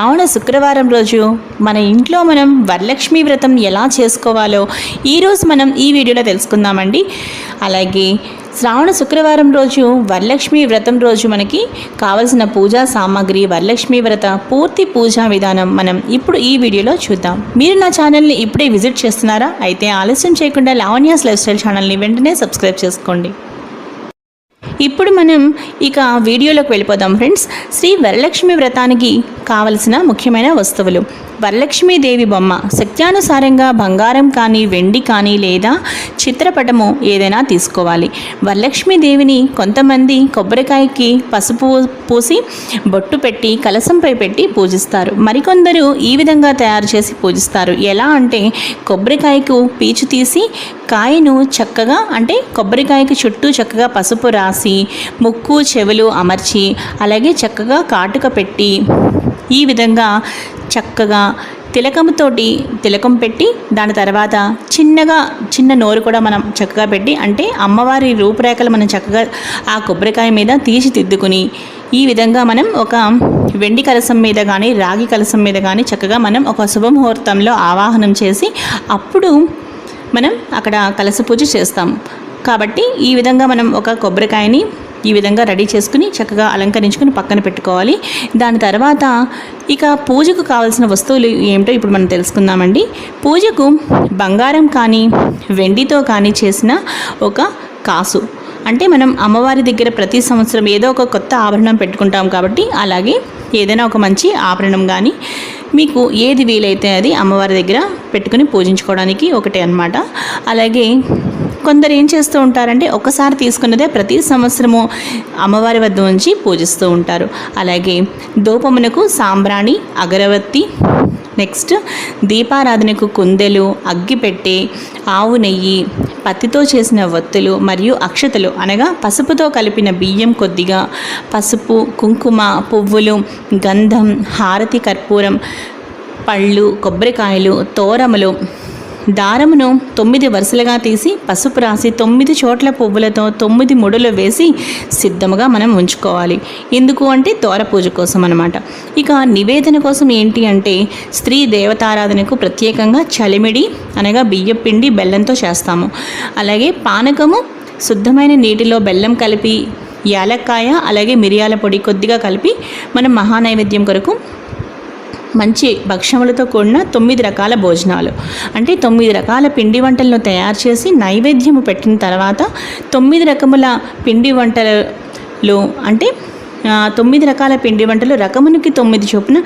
శ్రావణ శుక్రవారం రోజు మన ఇంట్లో మనం వరలక్ష్మి వ్రతం ఎలా చేసుకోవాలో ఈరోజు మనం ఈ వీడియోలో తెలుసుకుందామండి. అలాగే శ్రావణ శుక్రవారం రోజు వరలక్ష్మి వ్రతం రోజు మనకి కావలసిన పూజా సామాగ్రి, వరలక్ష్మి వ్రత పూర్తి పూజా విధానం మనం ఇప్పుడు ఈ వీడియోలో చూద్దాం. మీరు నా ఛానల్ని ఇప్పుడే విజిట్ చేస్తున్నారా? అయితే ఆలస్యం చేయకుండా లావణ్యాస్ లైఫ్ స్టైల్ ఛానల్ని వెంటనే సబ్స్క్రైబ్ చేసుకోండి. ఇప్పుడు మనం ఇక వీడియోలోకి వెళ్ళిపోదాం ఫ్రెండ్స్. శ్రీ వరలక్ష్మి వ్రతానికి కావలసిన ముఖ్యమైన వస్తువులు: వరలక్ష్మీదేవి బొమ్మ, శక్త్యానుసారంగా బంగారం కానీ వెండి కానీ లేదా చిత్రపటము ఏదైనా తీసుకోవాలి. వరలక్ష్మీదేవిని కొంతమంది కొబ్బరికాయకి పసుపు పూసి బొట్టు పెట్టి కలశంపై పెట్టి పూజిస్తారు. మరికొందరు ఈ విధంగా తయారు చేసి పూజిస్తారు. ఎలా అంటే కొబ్బరికాయకు పీచు తీసి కాయను చక్కగా అంటే కొబ్బరికాయకి చుట్టూ చక్కగా పసుపు రాసి ముక్కు చెవులు అమర్చి అలాగే చక్కగా కాటుక పెట్టి ఈ విధంగా చక్కగా తిలకం పెట్టి దాని తర్వాత చిన్న నోరు కూడా మనం చక్కగా పెట్టి అంటే అమ్మవారి రూపురేఖలు మనం చక్కగా ఆ కొబ్బరికాయ మీద తీర్చిదిద్దుకుని ఈ విధంగా మనం ఒక వెండి కలశం మీద కానీ రాగి కలశం మీద కానీ చక్కగా మనం ఒక శుభముహూర్తంలో ఆవాహనం చేసి అప్పుడు మనం అక్కడ కలశ పూజ చేస్తాం. కాబట్టి ఈ విధంగా మనం ఒక కొబ్బరికాయని ఈ విధంగా రెడీ చేసుకుని చక్కగా అలంకరించుకుని పక్కన పెట్టుకోవాలి. దాని తర్వాత ఇక పూజకు కావాల్సిన వస్తువులు ఏమిటో ఇప్పుడు మనం తెలుసుకుందామండి. పూజకు బంగారం కానీ వెండితో కానీ చేసిన ఒక కాసు, అంటే మనం అమ్మవారి దగ్గర ప్రతి సంవత్సరం ఏదో ఒక కొత్త ఆభరణం పెట్టుకుంటాం కాబట్టి అలాగే ఏదైనా ఒక మంచి ఆభరణం కానీ మీకు ఏది వీలైతే అది అమ్మవారి దగ్గర పెట్టుకుని పూజించుకోవడానికి ఒకటే అన్నమాట. అలాగే కొందరు ఏం చేస్తూ ఉంటారంటే ఒకసారి తీసుకున్నదే ప్రతి సంవత్సరము అమ్మవారి వద్ద ఉంచి పూజిస్తూ ఉంటారు. అలాగే ధూపమునకు సాంబ్రాణి, అగరవత్తి, నెక్స్ట్ దీపారాధనకు కుందెలు, అగ్గిపెట్టె, ఆవు నెయ్యి, పత్తితో చేసిన వత్తులు మరియు అక్షతలు అనగా పసుపుతో కలిపిన బియ్యం కొద్దిగా, పసుపు, కుంకుమ, పువ్వులు, గంధం, హారతి, కర్పూరం, పళ్ళు, కొబ్బరికాయలు, తోరములు, దారమును 9 వరుసలుగా తీసి పసుపు రాసి 9 చోట్ల పువ్వులతో 9 ముడులు వేసి సిద్ధముగా మనం ఉంచుకోవాలి. ఎందుకు అంటే తోర పూజ కోసం అన్నమాట. ఇక నివేదన కోసం ఏంటి అంటే స్త్రీ దేవతారాధనకు ప్రత్యేకంగా చలిమిడి అనగా బియ్యపిండి బెల్లంతో చేస్తాము. అలాగే పానకము శుద్ధమైన నీటిలో బెల్లం కలిపి యాలక్కాయ అలాగే మిరియాల పొడి కొద్దిగా కలిపి మనం మహానైవేద్యం కొరకు మంచి భక్షములతో కూడిన 9 రకాల భోజనాలు అంటే 9 రకాల పిండి వంటలను తయారు చేసి నైవేద్యము పెట్టిన తర్వాత 9 రకముల పిండి వంటలు అంటే 9 రకాల పిండి వంటలు రకమునికి 9 చొప్పున